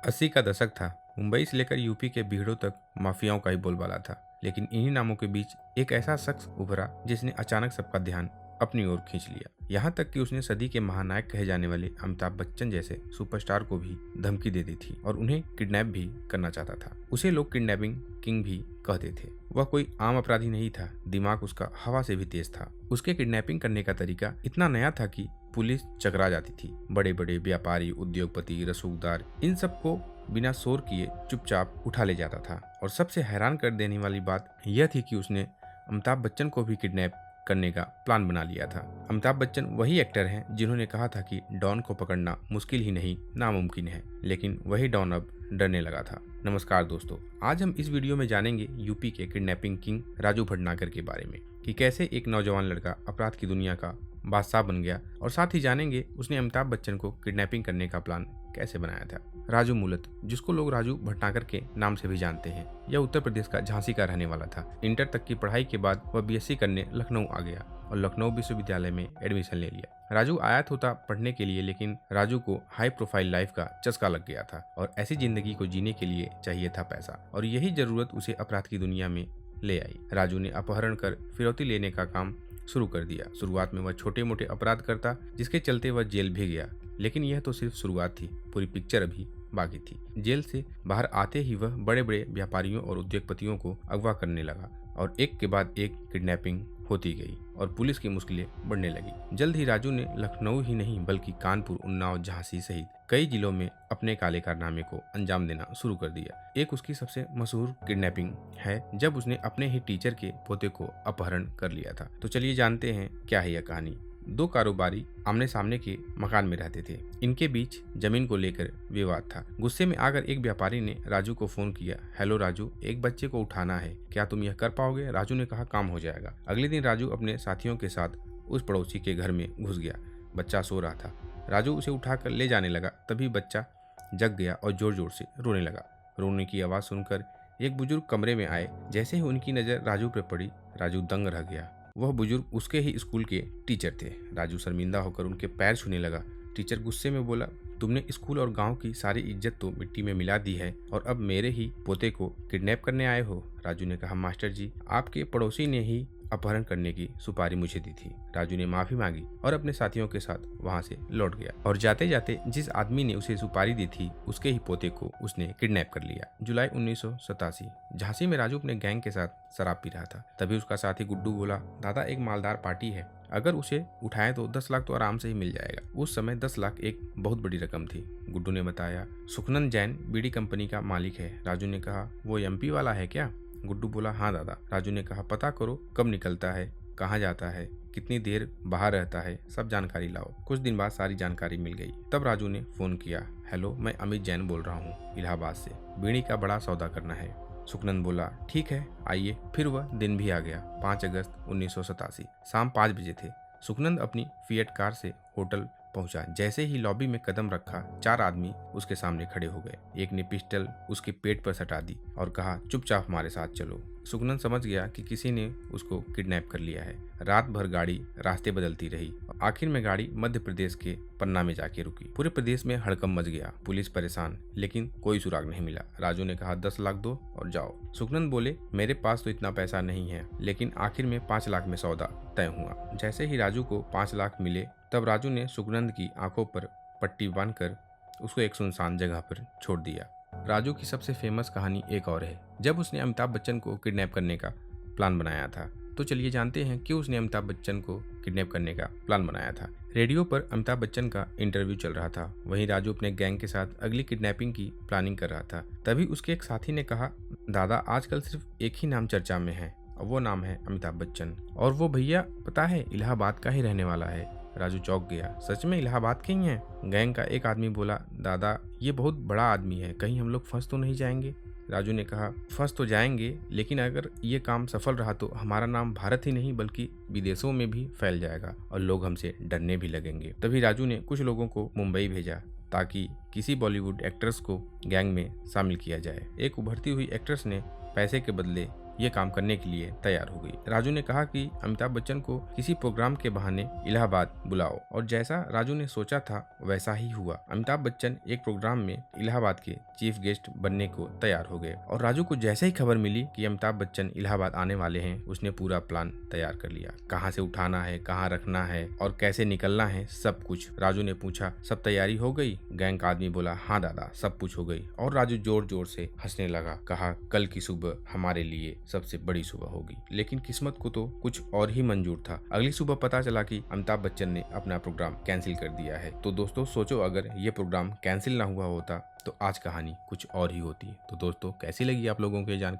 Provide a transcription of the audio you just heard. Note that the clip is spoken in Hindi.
80 का दशक था। मुंबई से लेकर यूपी के बीहड़ों तक माफियाओं का ही बोलबाला था। लेकिन इन्हीं नामों के बीच एक ऐसा शख्स उभरा जिसने अचानक सबका ध्यान अपनी ओर खींच लिया। यहाँ तक कि उसने सदी के महानायक कहे जाने वाले अमिताभ बच्चन जैसे सुपरस्टार को भी धमकी दे दी थी और उन्हें किडनैप भी करना चाहता था। उसे लोग किडनैपिंग किंग भी कहते थे। वह कोई आम अपराधी नहीं था, दिमाग उसका हवा से भी तेज था। उसके किडनैपिंग करने का तरीका इतना नया था कि पुलिस चकरा जाती थी। बड़े बड़े व्यापारी, उद्योगपति, रसूखदार, इन सबको बिना शोर किए चुपचाप उठा ले जाता था। और सबसे हैरान कर देने वाली बात यह थी कि उसने अमिताभ बच्चन को भी किडनैप करने का प्लान बना लिया था। अमिताभ बच्चन वही एक्टर हैं जिन्होंने कहा था कि डॉन को पकड़ना मुश्किल ही नहीं नामुमकिन है, लेकिन वही डॉन अब डरने लगा था। नमस्कार दोस्तों, आज हम इस वीडियो में जानेंगे यूपी के किडनैपिंग किंग राजू भटनागर के बारे में कि कैसे एक नौजवान लड़का अपराध की दुनिया का बादशाह बन गया, और साथ ही जानेंगे उसने अमिताभ बच्चन को किडनैपिंग करने का प्लान कैसे बनाया था। राजू मूलत, जिसको लोग राजू भटनागर के नाम से भी जानते हैं, यह उत्तर प्रदेश का झांसी का रहने वाला था। इंटर तक की पढ़ाई के बाद वह बीएससी करने लखनऊ आ गया और लखनऊ विश्वविद्यालय में एडमिशन ले लिया। राजू आया तो था पढ़ने के लिए, लेकिन राजू को हाई प्रोफाइल लाइफ का चस्का लग गया था और ऐसी जिंदगी को जीने के लिए चाहिए था पैसा, और यही जरूरत उसे अपराध की दुनिया में ले आई। राजू ने अपहरण कर फिरौती लेने का काम शुरू कर दिया। शुरुआत में वह छोटे मोटे अपराध करता, जिसके चलते वह जेल भी गया। लेकिन यह तो सिर्फ शुरुआत थी, पूरी पिक्चर अभी बाकी थी। जेल से बाहर आते ही वह बड़े बड़े व्यापारियों और उद्योगपतियों को अगवा करने लगा और एक के बाद एक किडनैपिंग होती गई और पुलिस की मुश्किलें बढ़ने लगी। जल्द ही राजू ने लखनऊ ही नहीं बल्कि कानपुर, उन्नाव, झांसी सहित कई जिलों में अपने काले कारनामे को अंजाम देना शुरू कर दिया। एक उसकी सबसे मशहूर किडनैपिंग है जब उसने अपने ही टीचर के पोते को अपहरण कर लिया था। तो चलिए जानते हैं क्या है यह कहानी। दो कारोबारी आमने सामने के मकान में रहते थे। इनके बीच जमीन को लेकर विवाद था। गुस्से में आकर एक व्यापारी ने राजू को फोन किया। हेलो राजू, एक बच्चे को उठाना है, क्या तुम यह कर पाओगे? राजू ने कहा काम हो जाएगा। अगले दिन राजू अपने साथियों के साथ उस पड़ोसी के घर में घुस गया। बच्चा सो रहा था। राजू उसे उठाकर ले जाने लगा, तभी बच्चा जग गया और जोर जोर से रोने लगा। रोने की आवाज सुनकर एक बुजुर्ग कमरे में आए। जैसे ही उनकी नजर राजू पर पड़ी, राजू दंग रह गया। वह बुजुर्ग उसके ही स्कूल के टीचर थे। राजू शर्मिंदा होकर उनके पैर छूने लगा। टीचर गुस्से में बोला, तुमने स्कूल और गांव की सारी इज्जत तो मिट्टी में मिला दी है और अब मेरे ही पोते को किडनैप करने आए हो। राजू ने कहा, मास्टर जी, आपके पड़ोसी ने ही अपहरण करने की सुपारी मुझे दी थी। राजू ने माफी मांगी और अपने साथियों के साथ वहां से लौट गया और जाते जाते जिस आदमी ने उसे सुपारी दी थी उसके ही पोते को उसने किडनैप कर लिया। जुलाई 1987, झांसी में राजू अपने गैंग के साथ शराब पी रहा था। तभी उसका साथी गुड्डू बोला, दादा एक मालदार पार्टी है, अगर उसे उठाए तो 10 लाख तो आराम से ही मिल जाएगा। उस समय 10 लाख एक बहुत बड़ी रकम थी। गुड्डू ने बताया, सुखनंद जैन बीड़ी कंपनी का मालिक है। राजू ने कहा, वो एमपी वाला है क्या? गुड्डू बोला, हाँ दादा। राजू ने कहा, पता करो कब निकलता है, कहाँ जाता है, कितनी देर बाहर रहता है, सब जानकारी लाओ। कुछ दिन बाद सारी जानकारी मिल गई। तब राजू ने फोन किया, हेलो, मैं अमित जैन बोल रहा हूँ इलाहाबाद से, बीड़ी का बड़ा सौदा करना है। सुखनंद बोला, ठीक है आइए। फिर वह दिन भी आ गया। 5 अगस्त 1987 शाम 5 बजे थे। सुखनंद अपनी फिएट कार से होटल पहुंचा। जैसे ही लॉबी में कदम रखा, 4 आदमी उसके सामने खड़े हो गए। एक ने पिस्टल उसके पेट पर सटा दी और कहा, चुपचाप हमारे साथ चलो। सुखनंद समझ गया कि किसी ने उसको किडनैप कर लिया है। रात भर गाड़ी रास्ते बदलती रही। आखिर में गाड़ी मध्य प्रदेश के पन्ना में जाके रुकी। पूरे प्रदेश में हड़कंप मच गया। पुलिस परेशान, लेकिन कोई सुराग नहीं मिला। राजू ने कहा, 10 लाख दो और जाओ। सुखनंद बोले, मेरे पास तो इतना पैसा नहीं है, लेकिन आखिर में 5 लाख में सौदा तय हुआ। जैसे ही राजू को 5 लाख मिले, तब राजू ने सुखनंद की आंखों पर पट्टी बांधकर उसको एक सुनसान जगह पर छोड़ दिया। राजू की सबसे फेमस कहानी एक और है, जब उसने अमिताभ बच्चन को किडनैप करने का प्लान बनाया था। तो चलिए जानते हैं क्यों उसने अमिताभ बच्चन को किडनैप करने का प्लान बनाया था। रेडियो पर अमिताभ बच्चन का इंटरव्यू चल रहा था। वहीं राजू अपने गैंग के साथ अगली किडनैपिंग की प्लानिंग कर रहा था। तभी उसके एक साथी ने कहा, दादा आजकल सिर्फ एक ही नाम चर्चा में है और वो नाम है अमिताभ बच्चन, और वो भैया पता है इलाहाबाद का ही रहने वाला है। राजू चौंक गया, सच में इलाहाबाद के ही हैं? गैंग का एक आदमी बोला, दादा ये बहुत बड़ा आदमी है, कहीं हम लोग फंस तो नहीं जाएंगे? राजू ने कहा, फंस तो जाएंगे, लेकिन अगर ये काम सफल रहा तो हमारा नाम भारत ही नहीं बल्कि विदेशों में भी फैल जाएगा और लोग हमसे डरने भी लगेंगे। तभी राजू ने कुछ लोगों को मुंबई भेजा ताकि किसी बॉलीवुड एक्ट्रेस को गैंग में शामिल किया जाए। एक उभरती हुई एक्ट्रेस ने पैसे के बदले ये काम करने के लिए तैयार हो गई। राजू ने कहा कि अमिताभ बच्चन को किसी प्रोग्राम के बहाने इलाहाबाद बुलाओ, और जैसा राजू ने सोचा था वैसा ही हुआ। अमिताभ बच्चन एक प्रोग्राम में इलाहाबाद के चीफ गेस्ट बनने को तैयार हो गए, और राजू को जैसे ही खबर मिली कि अमिताभ बच्चन इलाहाबाद आने वाले हैं, उसने पूरा प्लान तैयार कर लिया। कहाँ से उठाना है, कहाँ रखना है और कैसे निकलना है, सब कुछ। राजू ने पूछा, सब तैयारी हो गई? गैंग का आदमी बोला, हाँ दादा, सब कुछ हो गई। और राजू जोर जोर से हंसने लगा, कहा, कल की सुबह हमारे लिए सबसे बड़ी सुबह होगी। लेकिन किस्मत को तो कुछ और ही मंजूर था। अगली सुबह पता चला कि अमिताभ बच्चन ने अपना प्रोग्राम कैंसिल कर दिया है। तो दोस्तों सोचो, अगर ये प्रोग्राम कैंसिल ना हुआ होता तो आज कहानी कुछ और ही होती। तो दोस्तों कैसी लगी आप लोगों को ये जानकारी?